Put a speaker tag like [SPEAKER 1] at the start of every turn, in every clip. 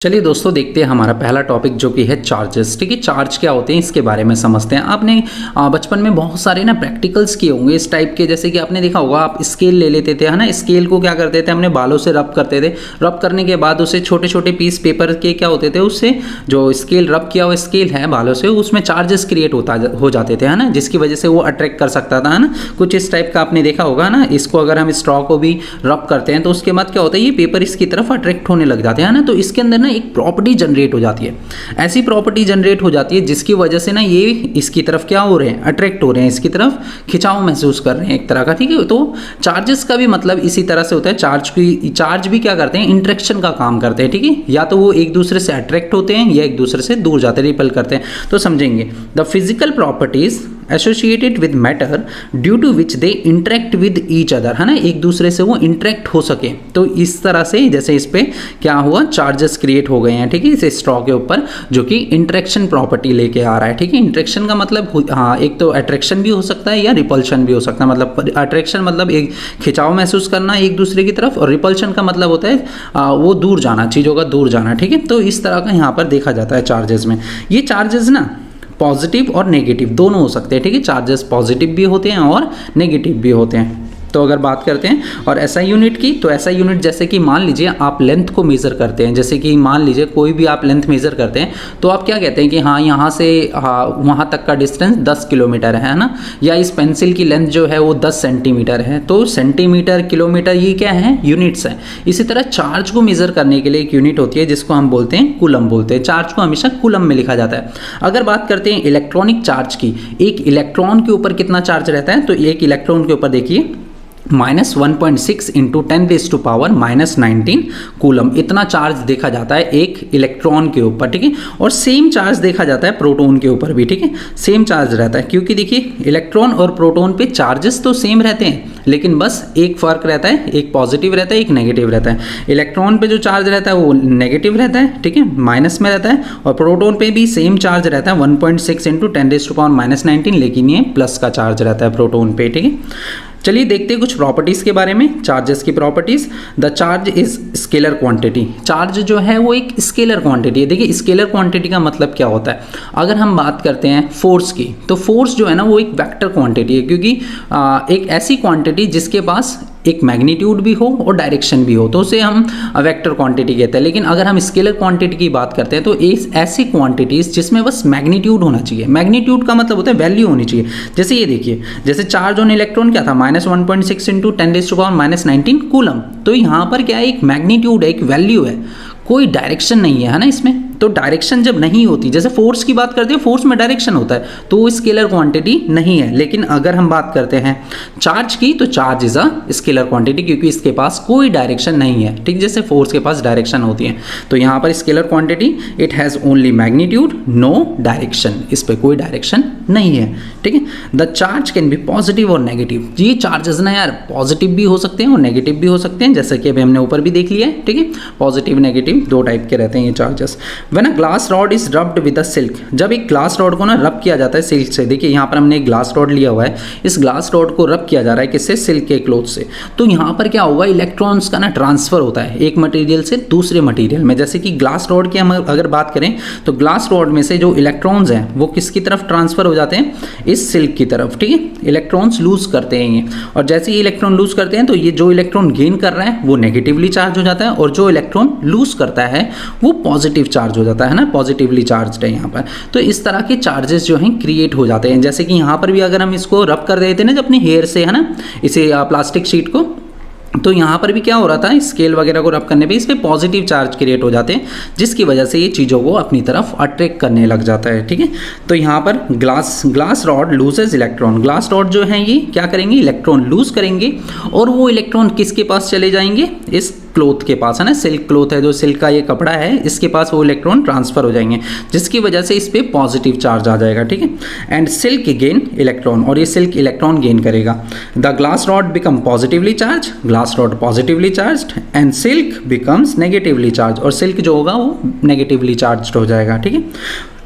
[SPEAKER 1] चलिए दोस्तों, देखते हैं हमारा पहला टॉपिक जो कि है चार्जेस। ठीक है, चार्ज क्या होते हैं इसके बारे में समझते हैं। आपने बचपन में बहुत सारे ना प्रैक्टिकल्स किए होंगे इस टाइप के, जैसे कि आपने देखा होगा आप स्केल ले लेते थे, है ना। स्केल को क्या करते थे, हमने बालों से रब करते थे। रब करने के बाद उसे छोटे छोटे पीस पेपर के क्या होते थे, उससे जो स्केल रब किया हुआ स्केल है बालों से, उसमें चार्जेस क्रिएट हो जाते थे, है ना, जिसकी वजह से वो अट्रैक्ट कर सकता था, है ना। कुछ इस टाइप का आपने देखा होगा ना। इसको अगर हम स्ट्रॉ को भी रब करते हैं तो उसके बाद क्या होता है, ये पेपर इसकी तरफ अट्रैक्ट होने लग जाते हैं, ना। तो इसके अंदर ना एक प्रॉपर्टी जनरेट हो जाती है, ऐसी प्रॉपर्टी जनरेट हो जाती है जिसकी वजह से ना ये इसकी तरफ क्या हो रहे हैं, अट्रैक्ट हो रहे हैं, इसकी तरफ खिंचाव महसूस कर रहे हैं एक तरह का। ठीक है, तो चार्जेस का भी मतलब इसी तरह से होता है। चार्ज भी क्या करते हैं, इंटरेक्शन का काम करते हैं। ठीक है, या तो वो एक दूसरे से अट्रैक्ट होते हैं या एक दूसरे से दूर जाते हैं, रिपेल करते हैं। तो समझेंगे the physical properties associated with matter due to which they interact with each other, है ना, एक दूसरे से वो इंटरेक्ट हो सके। तो इस तरह से जैसे इस पे क्या हुआ, चार्जेस क्रिएट हो गए हैं। ठीक है, इस स्ट्रॉ के ऊपर, जो कि इंटरेक्शन प्रॉपर्टी लेके आ रहा है। ठीक है, इंटरेक्शन का मतलब हाँ, एक तो अट्रैक्शन भी हो सकता है या रिपल्शन भी हो सकता है। मतलब अट्रैक्शन मतलब एक खिंचाव महसूस करना एक दूसरे की तरफ, और रिपल्शन का मतलब होता है वो दूर जाना, चीज़ों का दूर जाना। ठीक है, तो इस तरह का यहाँ पर देखा जाता है चार्जेस में। ये चार्जेस ना पॉजिटिव और नेगेटिव दोनों हो सकते हैं। ठीक है, चार्जेस पॉजिटिव भी होते हैं और नेगेटिव भी होते हैं। तो अगर बात करते हैं और एसआई यूनिट की, तो एसआई यूनिट जैसे कि मान लीजिए आप लेंथ को मेज़र करते हैं, जैसे कि मान लीजिए कोई भी आप लेंथ मेज़र करते हैं, तो आप क्या कहते हैं कि हाँ, यहाँ से वहाँ तक का डिस्टेंस 10 किलोमीटर है ना, या इस पेंसिल की लेंथ जो है वो 10 सेंटीमीटर है। तो सेंटीमीटर, किलोमीटर, ये क्या है, यूनिट्स हैं। इसी तरह चार्ज को मेज़र करने के लिए एक यूनिट होती है जिसको हम बोलते हैं कूलम बोलते हैं। चार्ज को हमेशा कूलम में लिखा जाता है। अगर बात करते हैं इलेक्ट्रॉनिक चार्ज की, एक इलेक्ट्रॉन के ऊपर कितना चार्ज रहता है, तो एक इलेक्ट्रॉन के ऊपर देखिए -1.6 इंटू 10⁻⁻19 कूलम, इतना चार्ज देखा जाता है एक इलेक्ट्रॉन के ऊपर। ठीक है, और सेम चार्ज देखा जाता है प्रोटॉन के ऊपर भी। ठीक है, सेम चार्ज रहता है, क्योंकि देखिए इलेक्ट्रॉन और प्रोटॉन पे चार्जेस तो सेम रहते हैं, लेकिन बस एक फ़र्क रहता है, एक पॉजिटिव रहता है, एक नेगेटिव रहता है। इलेक्ट्रॉन पे जो चार्ज रहता है वो नेगेटिव रहता है, ठीक है, माइनस में रहता है, और प्रोटॉन पे भी सेम चार्ज रहता है 1.6 इंटू 10⁻⁻19, लेकिन ये प्लस का चार्ज रहता है प्रोटॉन पे। ठीक है, चलिए देखते हैं कुछ प्रॉपर्टीज़ के बारे में, चार्जेस की properties. The charge is scalar quantity. Charge जो है वो एक स्केलर क्वांटिटी है। देखिए स्केलर क्वांटिटी का मतलब क्या होता है, अगर हम बात करते हैं फोर्स की, तो फोर्स जो है ना वो एक वेक्टर क्वांटिटी है, क्योंकि एक ऐसी क्वांटिटी जिसके पास एक मैग्नीट्यूड भी हो और डायरेक्शन भी हो, तो उसे हम वेक्टर क्वांटिटी कहते हैं। लेकिन अगर हम स्केलर क्वांटिटी की बात करते हैं तो ऐसी क्वांटिटीज़ जिसमें बस मैग्नीट्यूड होना चाहिए। मैग्नीट्यूड का मतलब होता है वैल्यू होनी चाहिए। जैसे ये देखिए, जैसे चार्ज ऑन इलेक्ट्रॉन क्या था, -1.6 इंटू 10⁻⁻19 कूलम। तो यहाँ पर क्या है, एक मैग्नीट्यूड है, एक वैल्यू है, कोई डायरेक्शन नहीं है ना इसमें। तो डायरेक्शन जब नहीं होती, जैसे फोर्स की बात करते हैं, फोर्स में डायरेक्शन होता है, तो वो स्केलर क्वांटिटी नहीं है। लेकिन अगर हम बात करते हैं चार्ज की, तो charge is a scalar quantity, क्योंकि इसके पास कोई डायरेक्शन नहीं है। ठीक, जैसे फोर्स के पास डायरेक्शन होती है, तो यहाँ पर scalar quantity it has only magnitude, no direction, इस पर कोई डायरेक्शन नहीं है। ठीक है, the charge can be positive और नेगेटिव। ये चार्जेस ना यार पॉजिटिव भी हो सकते हैं और नेगेटिव भी हो सकते हैं, जैसे कि अभी हमने ऊपर भी देख लिया है। ठीक है, पॉजिटिव नेगेटिव दो टाइप के रहते हैं ये charges. When a glass rod is rubbed with a silk, जब एक ग्लास रॉड को ना रब किया जाता है सिल्क से, देखिए यहाँ पर हमने एक ग्लास रॉड लिया हुआ है, इस ग्लास रॉड को रब किया जा रहा है किससे, सिल्क के क्लॉथ से, तो यहाँ पर क्या होगा, इलेक्ट्रॉन्स का ना ट्रांसफर होता है एक मटेरियल से दूसरे मटेरियल में। जैसे कि ग्लास रॉड की हम अगर बात करें, तो ग्लास रॉड में से जो इलेक्ट्रॉन्स हैं वो किसकी तरफ ट्रांसफर हो जाते हैं, इस सिल्क की तरफ। ठीक है, इलेक्ट्रॉन्स लूज करते हैं ये, और जैसे ही इलेक्ट्रॉन लूज करते हैं तो ये जो इलेक्ट्रॉन गेन कर रहा है वो नेगेटिवली चार्ज हो जाता है, और जो इलेक्ट्रॉन लूज करता है वो पॉजिटिव चार्ज हो जाता है ना, पॉजिटिवली चार्ज्ड है यहाँ पर। तो इस तरह के चार्जेस जो हैं क्रिएट हो जाते हैं। जैसे कि यहाँ पर भी अगर हम इसको रब कर देते हैं ना अपने हेयर से, है ना, इसे प्लास्टिक शीट को, तो यहाँ पर भी क्या हो रहा था, स्केल वगैरह को रब करने पे इस पर पॉजिटिव चार्ज क्रिएट हो जाते हैं, जिसकी वजह से ये चीज़ों को अपनी तरफ अट्रैक्ट करने लग जाता है। ठीक है, तो यहाँ पर glass rod loses electron, glass rod जो है ये क्या करेंगे, इलेक्ट्रॉन लूज करेंगे, और वो इलेक्ट्रॉन किसके पास चले जाएंगे, इस क्लोथ के पास, है ना, सिल्क क्लोथ है, जो सिल्क का ये कपड़ा है, इसके पास वो इलेक्ट्रॉन ट्रांसफर हो जाएंगे, जिसकी वजह से इस पर पॉजिटिव चार्ज आ जाएगा। ठीक है, एंड सिल्क गेन इलेक्ट्रॉन, और ये सिल्क इलेक्ट्रॉन गेन करेगा। The glass rod become positively charge, glass rod positively charged, and silk becomes negatively charge, और सिल्क जो होगा वो नेगेटिवली चार्ज्ड हो जाएगा। ठीक है,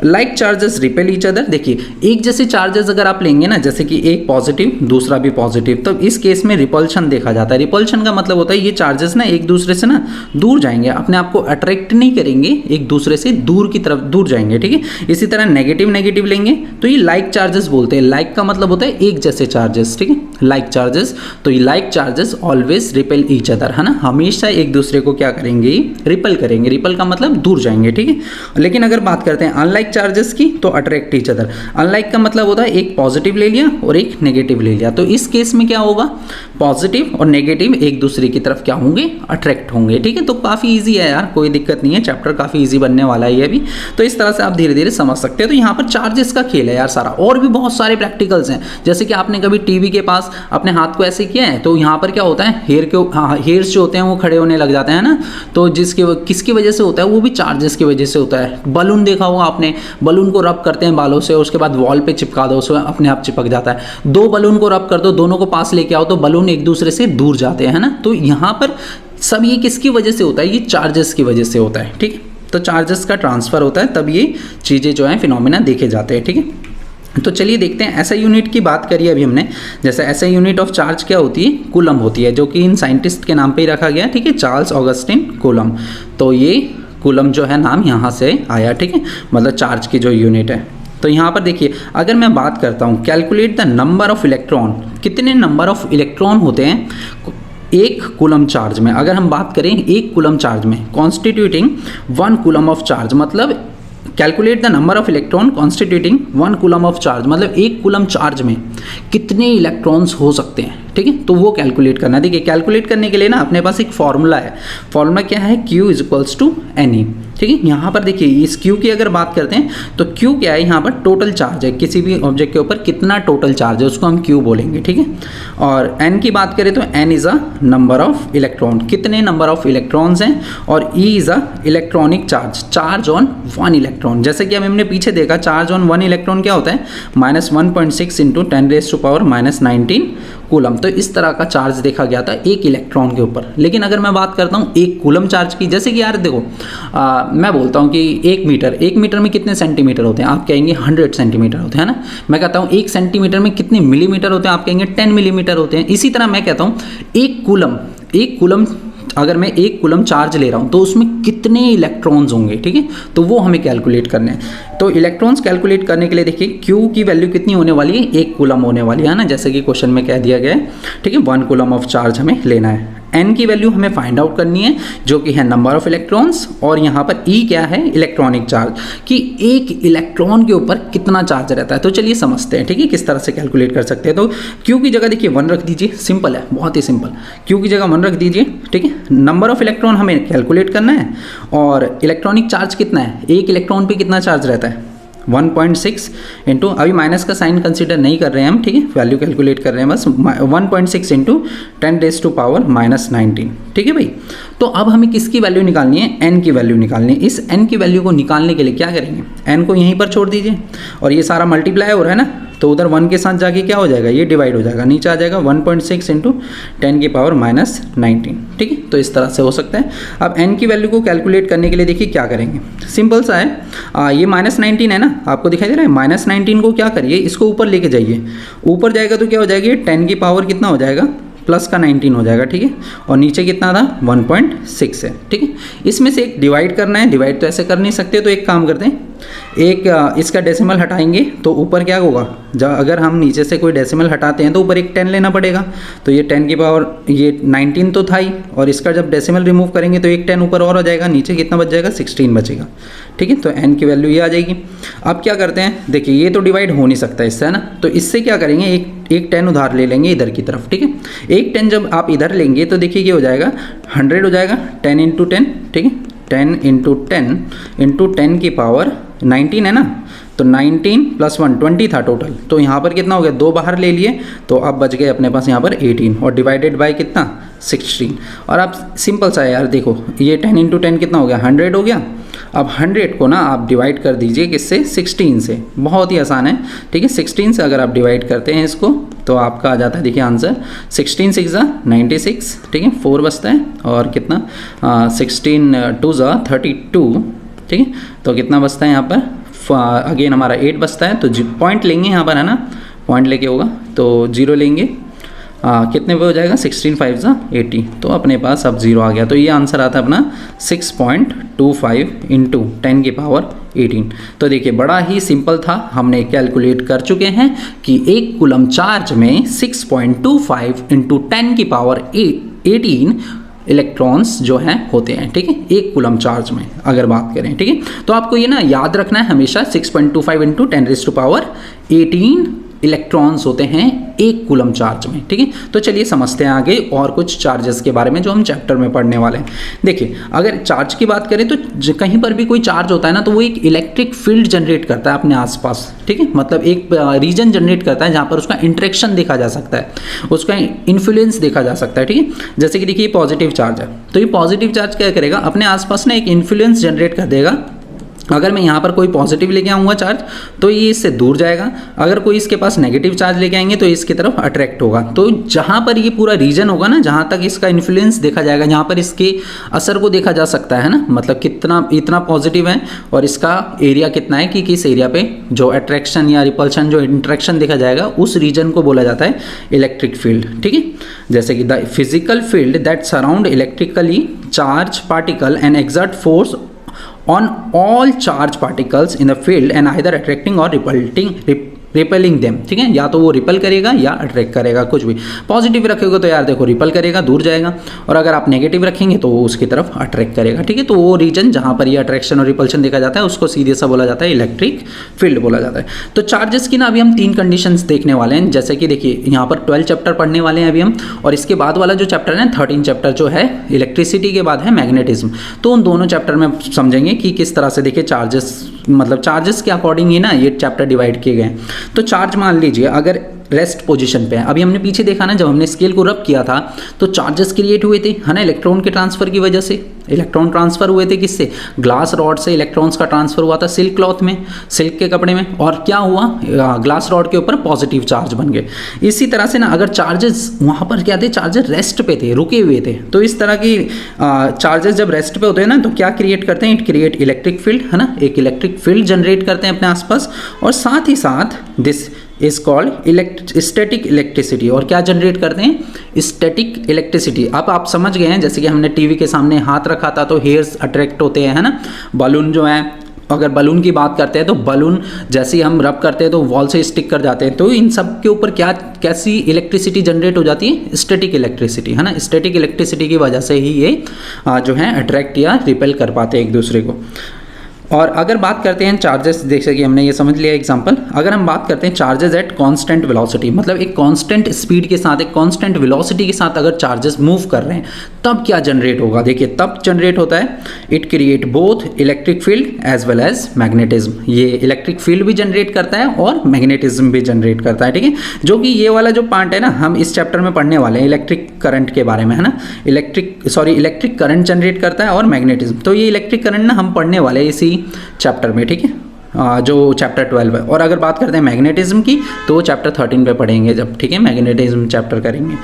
[SPEAKER 1] like charges repel each other. देखिए एक जैसे चार्जेस अगर आप लेंगे ना, जैसे कि एक पॉजिटिव दूसरा भी पॉजिटिव, तो इस केस में रिपल्शन देखा जाता है। रिपल्शन का मतलब होता है ये चार्जेस ना एक दूसरे से ना दूर जाएंगे, अपने आप को अट्रैक्ट नहीं करेंगे, एक दूसरे से दूर की तरफ दूर जाएंगे, ठीक है। इसी तरह नेगेटिव नेगेटिव लेंगे तो ये लाइक चार्जेस बोलते हैं। लाइक का मतलब होता है एक जैसे चार्जेस, ठीक है, लाइक चार्जेस। तो ये like charges always repel each other, है ना, हमेशा एक दूसरे को क्या करेंगे, रिपेल करेंगे। रिपेल का मतलब दूर जाएंगे, ठीक है। लेकिन अगर बात करते हैं अनलाइक चार्जेस की तो अट्रैक्ट ईच अदर। अनलाइक का मतलब होता है एक पॉजिटिव ले लिया और एक नेगेटिव ले लिया, तो इस केस में क्या होगा, पॉजिटिव और नेगेटिव एक दूसरे की तरफ क्या होंगे, अट्रैक्ट होंगे, ठीक है। तो काफ़ी ईजी है यार, कोई दिक्कत नहीं है, चैप्टर काफ़ी ईजी बनने वाला है ये भी। तो इस तरह से आप धीरे धीरे समझ सकते हैं। तो यहाँ पर चार्जेस का खेल है यार सारा, और भी बहुत सारे प्रैक्टिकल्स हैं। जैसे कि आपने कभी टीवी के पास अपने हाथ को ऐसे किया है तो यहाँ पर क्या होता है, हेयर्स जो होते हैं वो खड़े होने लग जाते हैं ना, तो किसकी वजह से होता है, वो भी चार्जेस की वजह से होता है। बलून देखा होगा आपने, बलून को रब करते हैं बालों से, उसके बाद वॉल पे चिपका दो, उसमें अपने आप चिपक जाता है। दो बलून को रब कर दो, दोनों को पास लेके आओ तो बलून एक दूसरे से दूर जाते हैं, है ना। तो यहाँ पर सब ये किसकी वजह से होता है, ये चार्जेस की वजह से होता है, ठीक है। तो चार्जेस का ट्रांसफर होता है, तब ये चीज़ें जो है फिनोमेना देखे जाते हैं, ठीक है। तो चलिए देखते हैं एसआई यूनिट की बात करी अभी हमने। जैसे एसआई यूनिट ऑफ चार्ज क्या होती है, कूलम होती है, जो कि इन साइंटिस्ट के नाम पे ही रखा गया, ठीक है, चार्ल्स ऑगस्टिन कूलम। तो ये कूलम जो है नाम यहाँ से आया, ठीक है, मतलब चार्ज की जो यूनिट है। तो यहाँ पर देखिए अगर मैं बात करता हूँ calculate the number of electron, कितने नंबर ऑफ इलेक्ट्रॉन होते हैं एक कूलम चार्ज में। अगर हम बात करें एक कूलम चार्ज में, कॉन्स्टिट्यूटिंग 1 कूलम ऑफ चार्ज, मतलब calculate the number of electron constituting 1 coulomb of charge, मतलब एक कूलम चार्ज में कितने इलेक्ट्रॉन्स हो सकते हैं, ठीक है। तो वो कैलकुलेट करना है। देखिए कैलकुलेट करने के लिए ना अपने पास एक फॉर्मूला है। फॉर्मूला क्या है, Q इक्वल्स टू NE, ठीक है। यहाँ पर देखिए इस Q की अगर बात करते हैं तो Q क्या है, यहाँ पर टोटल चार्ज है, किसी भी ऑब्जेक्ट के ऊपर कितना टोटल चार्ज है उसको हम Q बोलेंगे, ठीक है। और N की बात करें तो N is a number of electron, कितने नंबर ऑफ इलेक्ट्रॉन्स हैं, और E is a electronic charge, charge on 1 electron. जैसे कि हमने पीछे देखा चार्ज ऑन 1 इलेक्ट्रॉन क्या होता है, -1.6 इंटू 10⁻⁻19 कूलम। तो इस तरह का चार्ज देखा गया था एक इलेक्ट्रॉन के ऊपर। लेकिन अगर मैं बात करता हूँ एक कूलम चार्ज की, जैसे कि यार देखो मैं बोलता हूँ कि 1 मीटर में कितने सेंटीमीटर होते हैं, आप कहेंगे 100 सेंटीमीटर होते हैं ना। मैं कहता हूँ 1 सेंटीमीटर में कितने मिलीमीटर होते हैं, आप कहेंगे 10 मिलीमीटर होते हैं। इसी तरह मैं कहता हूँ एक कूलम अगर मैं 1 कूलम चार्ज ले रहा हूँ तो उसमें कितने इलेक्ट्रॉन्स होंगे, ठीक है। तो वो हमें कैलकुलेट करने हैं। तो इलेक्ट्रॉन्स कैलकुलेट करने के लिए देखिए Q की वैल्यू कितनी होने वाली है, 1 कूलम होने वाली है ना, जैसे कि क्वेश्चन में कह दिया गया है, ठीक है। 1 कूलम ऑफ चार्ज हमें लेना है। N की वैल्यू हमें फाइंड आउट करनी है जो कि है नंबर ऑफ इलेक्ट्रॉन्स, और यहाँ पर E क्या है, इलेक्ट्रॉनिक चार्ज, कि एक इलेक्ट्रॉन के ऊपर कितना चार्ज रहता है। तो चलिए समझते हैं, ठीक है, किस तरह से कैलकुलेट कर सकते हैं। तो Q की जगह देखिए 1 रख दीजिए, सिंपल है, बहुत ही सिंपल। Q की जगह 1 रख दीजिए, ठीक है। नंबर ऑफ इलेक्ट्रॉन हमें कैलकुलेट करना है, और इलेक्ट्रॉनिक चार्ज कितना है, एक इलेक्ट्रॉन पे कितना चार्ज रहता है, 1.6 इंटू, अभी माइनस का साइन कंसीडर नहीं कर रहे हैं हम, ठीक है, वैल्यू कैलकुलेट कर रहे हैं बस, 1.6 इंटू 10⁻⁻19, ठीक है भाई। तो अब हमें किसकी वैल्यू निकालनी है, N की वैल्यू निकालनी है। इस N की वैल्यू को निकालने के लिए क्या करेंगे, N को यहीं पर छोड़ दीजिए, और ये सारा मल्टीप्लाई हो रहा है ना, तो उधर 1 के साथ जाके क्या हो जाएगा, ये डिवाइड हो जाएगा, नीचे आ जाएगा 1.6 इंटू 10⁻⁻19, ठीक है। तो इस तरह से हो सकता है। अब N की वैल्यू को कैलकुलेट करने के लिए देखिए क्या करेंगे, सिंपल सा है, ये -19 है ना, आपको दिखाई दे रहा है, -19 को क्या करिए, इसको ऊपर लेके जाइए, ऊपर जाएगा तो क्या हो जाएगी, 10 की पावर कितना हो जाएगा, प्लस का 19 हो जाएगा, ठीक है। और नीचे कितना था, 1.6 है, ठीक है। इसमें से एक डिवाइड करना है, डिवाइड तो ऐसे कर नहीं सकते, तो एक काम करते हैं, एक इसका डेसिमल हटाएंगे तो ऊपर क्या होगा, अगर हम नीचे से कोई डेसिमल हटाते हैं तो ऊपर एक 10 लेना पड़ेगा। तो ये 10 की पावर, ये 19 तो था ही, और इसका जब डेसिमल रिमूव करेंगे तो एक 10 ऊपर और हो जाएगा, नीचे कितना बच जाएगा, 16 बचेगा, ठीक है। तो N की वैल्यू ये आ जाएगी। अब क्या करते हैं, देखिए ये तो डिवाइड हो नहीं सकता इससे, है ना, तो इससे क्या करेंगे, एक 10 उधार ले लेंगे इधर की तरफ, ठीक है। एक 10 जब आप इधर लेंगे तो देखिए क्या हो जाएगा, 100 हो जाएगा, 10 इंटू 10, ठीक है, 10 इंटू 10 इंटू 10 की पावर 19 है ना, तो 19 प्लस 1 20 था टोटल। तो यहाँ पर कितना हो गया, 2 बाहर ले लिए, तो अब बच गए अपने पास यहाँ पर 18, और डिवाइडेड बाय कितना, 16। और अब सिंपल सा है यार, देखो ये 10 इंटू 10 कितना हो गया, 100 हो गया। अब 100 को ना आप डिवाइड कर दीजिए किससे, 16 से, बहुत ही आसान है, ठीक है। 16 से अगर आप डिवाइड करते हैं इसको तो आपका आ जाता है, देखिए आंसर 16 6 96, ठीक है, 4 बचता है, और कितना 16 2 32, ठीक है। तो कितना बचता है यहाँ पर अगेन हमारा 8 बचता है, तो पॉइंट लेंगे यहाँ पर, है ना, पॉइंट लेके होगा तो 0 लेंगे। कितने पे हो जाएगा, 16 5 ज़ा 80, तो अपने पास अब 0 आ गया। तो ये आंसर आता है अपना 6.25 इंटू 10 की पावर 18। तो देखिए बड़ा ही सिंपल था, हमने कैलकुलेट कर चुके हैं कि 1 कूलम चार्ज में 6.25 इंटू 10 की पावर 18 इलेक्ट्रॉन्स जो हैं होते हैं, ठीक है, 1 कूलम चार्ज में अगर बात करें, ठीक है। तो आपको ये ना याद रखना है हमेशा, 6.25 इंटू 10⁻18 इलेक्ट्रॉन्स होते हैं 1 कूलम चार्ज में, ठीक है। तो चलिए समझते हैं आगे और कुछ चार्जेस के बारे में जो हम चैप्टर में पढ़ने वाले हैं। देखिए अगर चार्ज की बात करें तो कहीं पर भी कोई चार्ज होता है ना, तो वो एक इलेक्ट्रिक फील्ड जनरेट करता है अपने आसपास, ठीक है, मतलब एक रीजन जनरेट करता है जहाँ पर उसका इंटरेक्शन देखा जा सकता है, उसका इन्फ्लुएंस देखा जा सकता है, ठीक है। जैसे कि देखिए पॉजिटिव चार्ज है, तो ये पॉजिटिव चार्ज क्या करेगा, अपने आसपास ना एक इन्फ्लुएंस जनरेट कर देगा। अगर मैं यहाँ पर कोई पॉजिटिव लेके आऊँगा चार्ज तो ये इससे दूर जाएगा, अगर कोई इसके पास नेगेटिव चार्ज लेके आएंगे तो इसकी तरफ अट्रैक्ट होगा। तो जहाँ पर ये पूरा रीजन होगा ना, जहाँ तक इसका इन्फ्लुएंस देखा जाएगा, जहाँ पर इसके असर को देखा जा सकता है ना, मतलब कितना इतना पॉजिटिव है और इसका एरिया कितना है कि किस एरिया पे जो अट्रैक्शन या रिपल्शन जो इंट्रैक्शन देखा जाएगा, उस रीजन को बोला जाता है इलेक्ट्रिक फील्ड, ठीक है। जैसे कि the physical field that surround electrically charge particle and exert force on all charge particles in the field and either attracting or repelling them, ठीक है, या तो वो रिपल करेगा या अट्रैक्ट करेगा, कुछ भी। पॉजिटिव रखोगे तो यार देखो रिपल करेगा, दूर जाएगा, और अगर आप नेगेटिव रखेंगे तो वो उसकी तरफ अट्रैक्ट करेगा, ठीक है। तो वो रीजन जहाँ पर ये अट्रैक्शन और रिपल्शन देखा जाता है उसको सीधे सा बोला जाता है इलेक्ट्रिक फील्ड बोला जाता है। तो चार्जेस की ना अभी हम 3 कंडीशंस देखने वाले हैं, जैसे कि देखिए यहाँ पर 12 चैप्टर पढ़ने वाले हैं अभी हम, और इसके बाद वाला जो चैप्टर है 13 चैप्टर जो है इलेक्ट्रिसिटी के बाद है मैग्नेटिज्म। तो उन दोनों चैप्टर में समझेंगे कि किस तरह से देखिए चार्जेस, मतलब चार्जेस के अकॉर्डिंग ही ना ये चैप्टर डिवाइड किए गए हैं। तो चार्ज मान लीजिए अगर रेस्ट पोजीशन पे है, अभी हमने पीछे देखा ना जब हमने स्केल को रब किया था तो चार्जेस क्रिएट हुए थे, है ना, इलेक्ट्रॉन के ट्रांसफर की वजह से। इलेक्ट्रॉन ट्रांसफर हुए थे किससे, ग्लास रॉड से इलेक्ट्रॉन्स का ट्रांसफर हुआ था सिल्क क्लॉथ में, सिल्क के कपड़े में, और क्या हुआ, ग्लास रॉड के ऊपर पॉजिटिव चार्ज बन गए। इसी तरह से ना अगर चार्जेस वहाँ पर क्या थे, चार्जेस रेस्ट पे थे, रुके हुए थे, तो इस तरह की चार्जेस जब रेस्ट पे होते हैं ना तो क्या क्रिएट करते हैं, इट क्रिएट इलेक्ट्रिक फील्ड, है ना, एक इलेक्ट्रिक फील्ड जनरेट करते हैं अपने आसपास, और साथ ही साथ this is called static electricity. और क्या जनरेट करते हैं, स्टैटिक इलेक्ट्रिसिटी। अब आप समझ गए हैं, जैसे कि हमने टीवी के सामने हाथ रखा था तो हेयर्स अट्रैक्ट होते हैं, है ना, बलून जो है, अगर बलून की बात करते हैं तो बलून जैसे ही हम रब करते हैं तो वॉल से स्टिक कर जाते हैं, तो इन सब के ऊपर क्या कैसी इलेक्ट्रिसिटी जनरेट हो जाती है, स्टैटिक इलेक्ट्रिसिटी, है ना। स्टैटिक इलेक्ट्रिसिटी की वजह से ही ये जो है अट्रैक्ट या रिपेल कर पाते हैं एक दूसरे को। और अगर बात करते हैं चार्जेस, जैसे कि हमने ये समझ लिया एग्जांपल, अगर हम बात करते हैं चार्जेस एट कांस्टेंट वेलोसिटी, मतलब एक कांस्टेंट स्पीड के साथ, एक कांस्टेंट वेलोसिटी के साथ अगर चार्जेस मूव कर रहे हैं तब क्या जनरेट होगा। देखिए तब जनरेट होता है, it create both electric field as well as magnetism. ये इलेक्ट्रिक फील्ड भी जनरेट करता है और मैग्नेटिज्म भी जनरेट करता है, ठीक है। जो कि ये वाला जो पार्ट है ना, हम इस चैप्टर में पढ़ने वाले हैं इलेक्ट्रिक करंट के बारे में, है ना। इलेक्ट्रिक करंट जनरेट करता है और मैग्नेटिज्म, तो ये इलेक्ट्रिक करंट ना हम पढ़ने वाले हैं इसी चैप्टर में, ठीक है, जो चैप्टर 12 है। और अगर बात करते हैं मैग्नेटिज्म की तो वो चैप्टर 13 पे पढ़ेंगे जब, ठीक है, मैग्नेटिज्म चैप्टर करेंगे।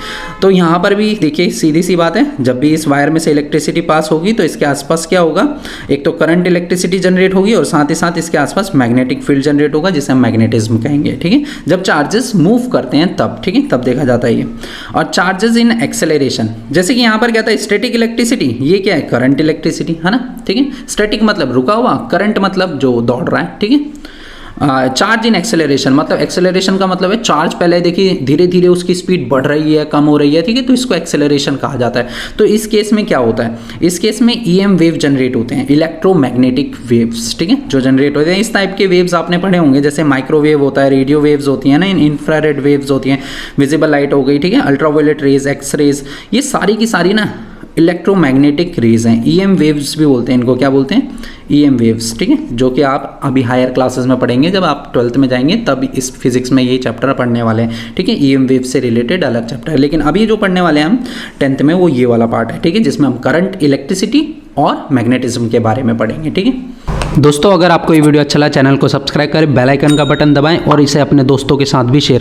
[SPEAKER 1] तो यहाँ पर भी देखिए सीधी सी बात है, जब भी इस वायर में से इलेक्ट्रिसिटी पास होगी तो इसके आसपास क्या होगा, एक तो करंट इलेक्ट्रिसिटी जनरेट होगी और साथ ही साथ इसके आसपास मैग्नेटिक फील्ड जनरेट होगा जिसे हम मैग्नेटिज्म कहेंगे, ठीक है, जब चार्जेस मूव करते हैं तब, ठीक है, तब देखा जाता है ये। और चार्जेस इन एक्सेलरेशन, जैसे कि यहाँ पर क्या था, स्टैटिक इलेक्ट्रिसिटी, ये क्या है, करंट इलेक्ट्रिसिटी, है ना, ठीक है। स्टैटिक मतलब रुका हुआ, करंट मतलब जो दौड़ रहा है, ठीक है। चार्ज इन एक्सेलरेशन, मतलब एक्सेलरेशन का मतलब है चार्ज पहले देखिए धीरे धीरे उसकी स्पीड बढ़ रही है, कम हो रही है, ठीक है, तो इसको एक्सेलरेशन कहा जाता है। तो इस केस में क्या होता है, इस केस में ईएम वेव जनरेट होते हैं, इलेक्ट्रोमैग्नेटिक वेव्स, ठीक है, जो जनरेट होते हैं। इस टाइप के वेव्स आपने पढ़े होंगे, जैसे माइक्रोवेव होता है, रेडियो वेव्स होती हैं ना, इंफ्रारेड वेव्स होती हैं, विजिबल लाइट हो गई, ठीक है, अल्ट्रावायलेट रेज, एक्स रेज, ये सारी की सारी ना इलेक्ट्रोमैग्नेटिक रेज हैं। ईएम वेव्स भी बोलते हैं इनको, क्या बोलते हैं, ईएम वेव्स, ठीक है, जो कि आप अभी हायर क्लासेस में पढ़ेंगे, जब आप 12th में जाएंगे तब इस फिजिक्स में ये चैप्टर पढ़ने वाले हैं, ठीक है। ईएम वेव से रिलेटेड अलग चैप्टर है, लेकिन अभी जो पढ़ने वाले हैं हम 10th में वो ये वाला पार्ट है, ठीक है, जिसमें हम करंट, इलेक्ट्रिसिटी और मैग्नेटिज्म के बारे में पढ़ेंगे, ठीक है। दोस्तों अगर आपको ये वीडियो अच्छा लगा, चैनल को सब्सक्राइब करें, बेल आइकन का बटन दबाएं और इसे अपने दोस्तों के साथ भी शेयर